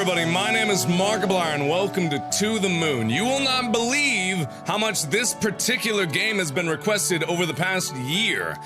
everybody, my name is Markiplier and welcome to the Moon. You will not believe how much this particular game has been requested over the past year.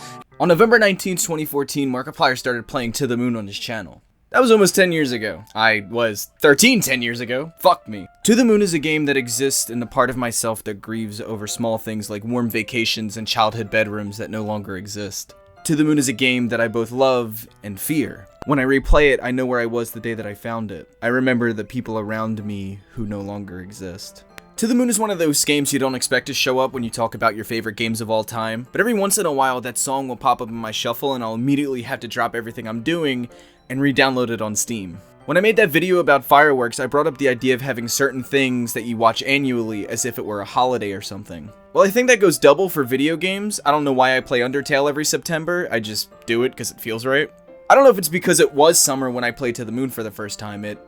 On November 19th, 2014, Markiplier started playing To the Moon on his channel. That was almost 10 years ago. I was 13 10 years ago. Fuck me. To the Moon is a game that exists in the part of myself that grieves over small things like warm vacations and childhood bedrooms that no longer exist. To the Moon is a game that I both love and fear. When I replay it, I know where I was the day that I found it. I remember the people around me who no longer exist. To the Moon is one of those games you don't expect to show up when you talk about your favorite games of all time, but every once in a while that song will pop up in my shuffle and I'll immediately have to drop everything I'm doing and re-download it on Steam. When I made that video about fireworks, I brought up the idea of having certain things that you watch annually as if it were a holiday or something. Well, I think that goes double for video games. I don't know why I play Undertale every September, I just do it because it feels right. I don't know if it's because it was summer when I played To the Moon for the first time. It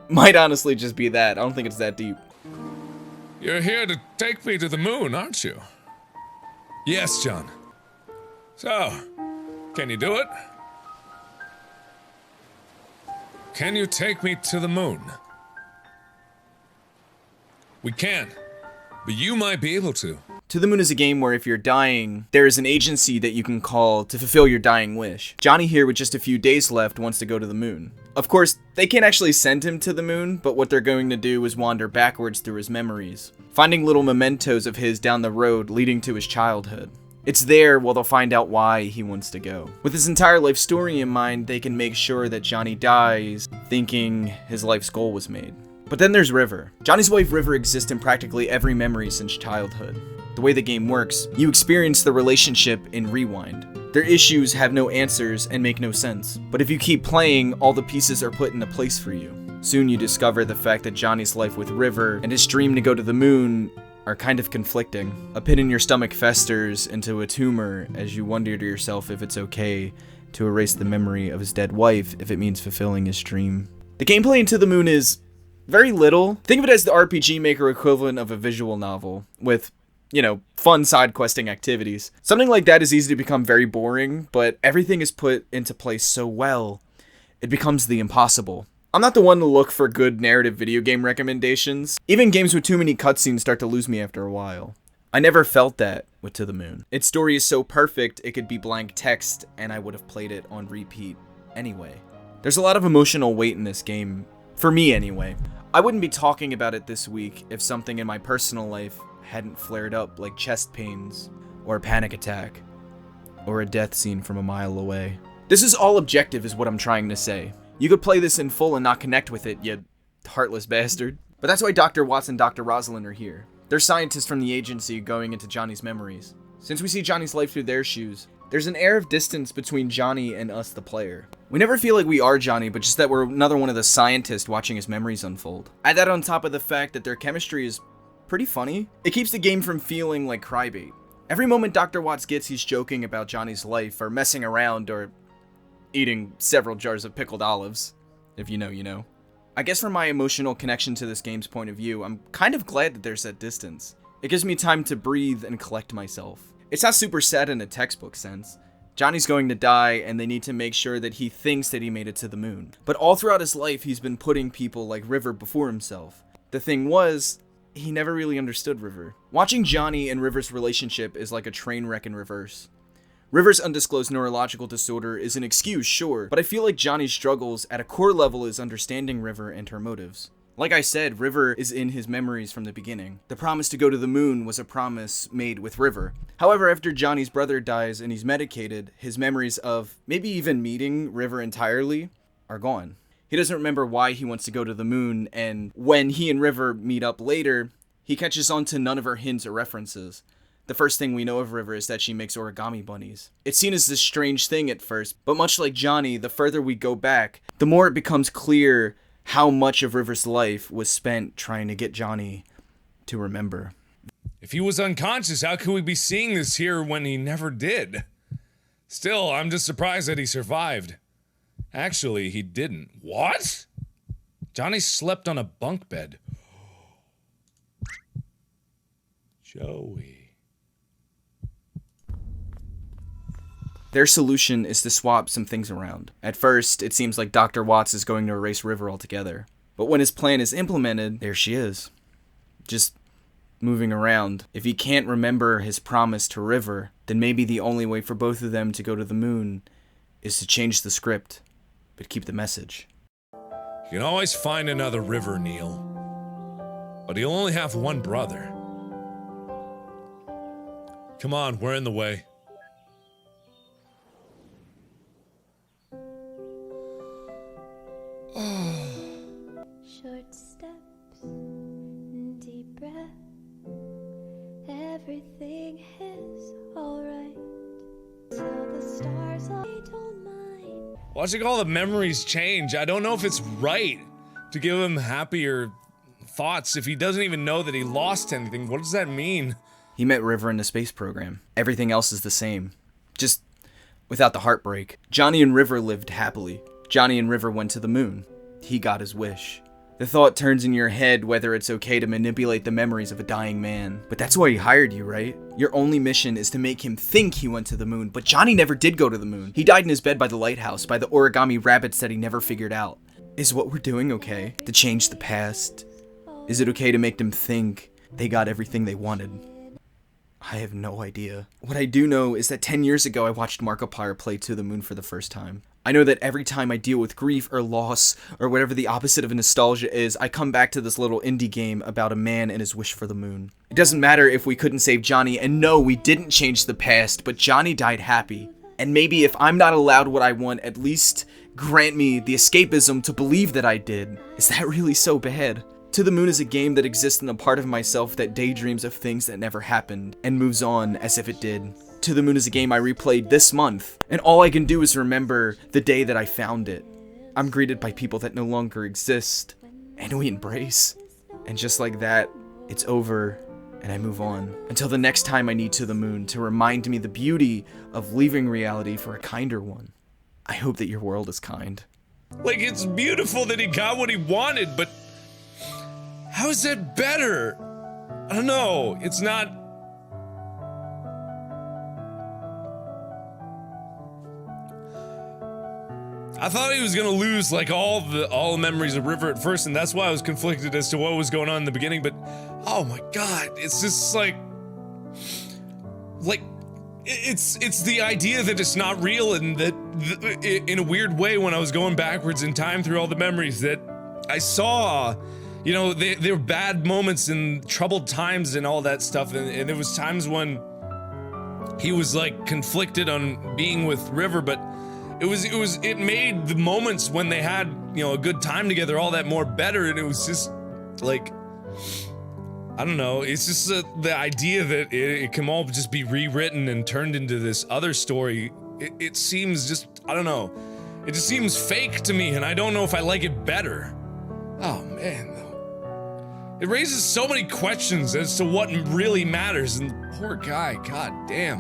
might honestly just be that. I don't think it's that deep. You're here to take me to the moon, aren't you? Yes, John. So, can you do it? Can you take me to the moon? We can, but you might be able to. To the Moon is a game where if you're dying, there is an agency that you can call to fulfill your dying wish. Johnny here with just a few days left wants to go to the moon. Of course, they can't actually send him to the moon, but what they're going to do is wander backwards through his memories, finding little mementos of his down the road leading to his childhood. It's there where they'll find out why he wants to go. With his entire life story in mind, they can make sure that Johnny dies thinking his life's goal was made. But then there's River. Johnny's wife River exists in practically every memory since childhood. The way the game works, you experience the relationship in rewind. Their issues have no answers and make no sense. But if you keep playing, all the pieces are put into place for you. Soon you discover the fact that Johnny's life with River and his dream to go to the moon are kind of conflicting. A pit in your stomach festers into a tumor as you wonder to yourself if it's okay to erase the memory of his dead wife if it means fulfilling his dream. The gameplay in To the Moon is very little. Think of it as the RPG Maker equivalent of a visual novel with, fun side questing activities. Something like that is easy to become very boring, but everything is put into place so well, it becomes the impossible. I'm not the one to look for good narrative video game recommendations. Even games with too many cutscenes start to lose me after a while. I never felt that with To the Moon. Its story is so perfect, it could be blank text, and I would have played it on repeat anyway. There's a lot of emotional weight in this game, for me anyway. I wouldn't be talking about it this week if something in my personal life hadn't flared up like chest pains, or a panic attack, or a death scene from a mile away. This is all objective is what I'm trying to say. You could play this in full and not connect with it, you heartless bastard. But that's why Dr. Watts and Dr. Rosalind are here. They're scientists from the agency going into Johnny's memories. Since we see Johnny's life through their shoes, there's an air of distance between Johnny and us, the player. We never feel like we are Johnny, but just that we're another one of the scientists watching his memories unfold. Add that on top of the fact that their chemistry is pretty funny. It keeps the game from feeling like crybait. Every moment Dr. Watts gets, he's joking about Johnny's life, or messing around, or eating several jars of pickled olives. If you know, you know. I guess from my emotional connection to this game's point of view, I'm kind of glad that there's that distance. It gives me time to breathe and collect myself. It's not super sad in a textbook sense. Johnny's going to die, and they need to make sure that he thinks that he made it to the moon. But all throughout his life, he's been putting people like River before himself. The thing was, he never really understood River. Watching Johnny and River's relationship is like a train wreck in reverse. River's undisclosed neurological disorder is an excuse, sure, but I feel like Johnny's struggles at a core level is understanding River and her motives. Like I said, River is in his memories from the beginning. The promise to go to the moon was a promise made with River. However, after Johnny's brother dies and he's medicated, his memories of maybe even meeting River entirely are gone. He doesn't remember why he wants to go to the moon, and when he and River meet up later, he catches on to none of her hints or references. The first thing we know of River is that she makes origami bunnies. It's seen as this strange thing at first, but much like Johnny, the further we go back, the more it becomes clear how much of River's life was spent trying to get Johnny to remember. If he was unconscious, how could we be seeing this here when he never did? Still, I'm just surprised that he survived. Actually, he didn't. What? Johnny slept on a bunk bed. Joey. Their solution is to swap some things around. At first, it seems like Dr. Watts is going to erase River altogether. But when his plan is implemented, there she is. Just moving around. If he can't remember his promise to River, then maybe the only way for both of them to go to the moon is to change the script, but keep the message. You can always find another River, Neil. But he'll only have one brother. Come on, we're in the way. Short steps, deep breath. Everything is alright. Till the stars, I don't mind. Watching all the memories change, I don't know if it's right to give him happier thoughts if he doesn't even know that he lost anything. What does that mean? He met River in the space program. Everything else is the same. Just without the heartbreak. Johnny and River lived happily. Johnny and River went to the moon. He got his wish. The thought turns in your head whether it's okay to manipulate the memories of a dying man. But that's why he hired you, right? Your only mission is to make him think he went to the moon, but Johnny never did go to the moon. He died in his bed by the lighthouse, by the origami rabbits that he never figured out. Is what we're doing okay? To change the past? Is it okay to make them think they got everything they wanted? I have no idea. What I do know is that 10 years ago I watched Markiplier play To the Moon for the first time. I know that every time I deal with grief or loss or whatever the opposite of nostalgia is, I come back to this little indie game about a man and his wish for the moon. It doesn't matter if we couldn't save Johnny, and no, we didn't change the past, but Johnny died happy. And maybe if I'm not allowed what I want, at least grant me the escapism to believe that I did. Is that really so bad? To the Moon is a game that exists in a part of myself that daydreams of things that never happened and moves on as if it did. To the Moon is a game I replayed this month, and all I can do is remember the day that I found it. I'm greeted by people that no longer exist, and we embrace. And just like that, it's over, and I move on. Until the next time I need To the Moon to remind me the beauty of leaving reality for a kinder one. I hope that your world is kind. Like, it's beautiful that he got what he wanted, but how is that better? I don't know. It's not. I thought he was gonna lose like all the memories of River at first, and that's why I was conflicted as to what was going on in the beginning. But oh my god, it's just like it's the idea that it's not real, and that in a weird way, when I was going backwards in time through all the memories that I saw. You know, there were bad moments and troubled times and all that stuff, and there was times when he was like conflicted on being with River, but it made the moments when they had, you know, a good time together all that more better, and it was just like, I don't know, it's just the idea that it can all just be rewritten and turned into this other story. It seems just, I don't know, it just seems fake to me, and I don't know if I like it better. Oh man. It raises so many questions as to what really matters, and the poor guy, god damn.